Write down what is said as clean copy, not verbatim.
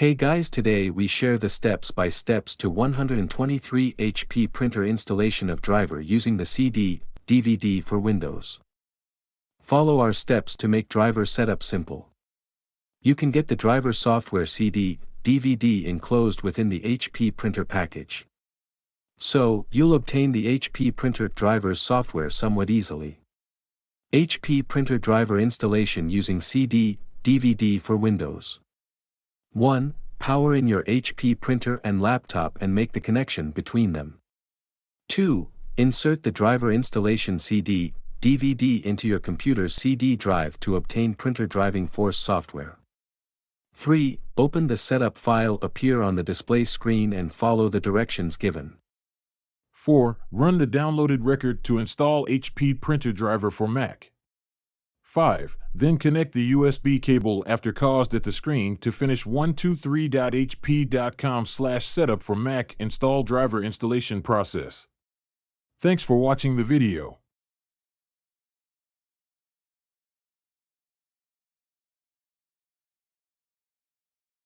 Hey guys, today we share the steps by steps to 123 HP printer installation of driver using the CD/DVD for Windows. Follow our steps to make driver setup simple. You can get the driver software CD/DVD enclosed within the HP printer package. So, you'll obtain the HP printer driver's software somewhat easily. HP printer driver installation using CD/DVD for Windows. 1. Power in your HP printer and laptop and make the connection between them. 2. Insert the driver installation CD/DVD into your computer's CD drive to obtain printer driving force software. 3. Open the setup file appear on the display screen and follow the directions given. 4. Run the downloaded record to install HP printer driver for Mac. 5. Then connect the USB cable after caused at the screen to finish 123.hp.com/setup for Mac install driver installation process. Thanks for watching the video.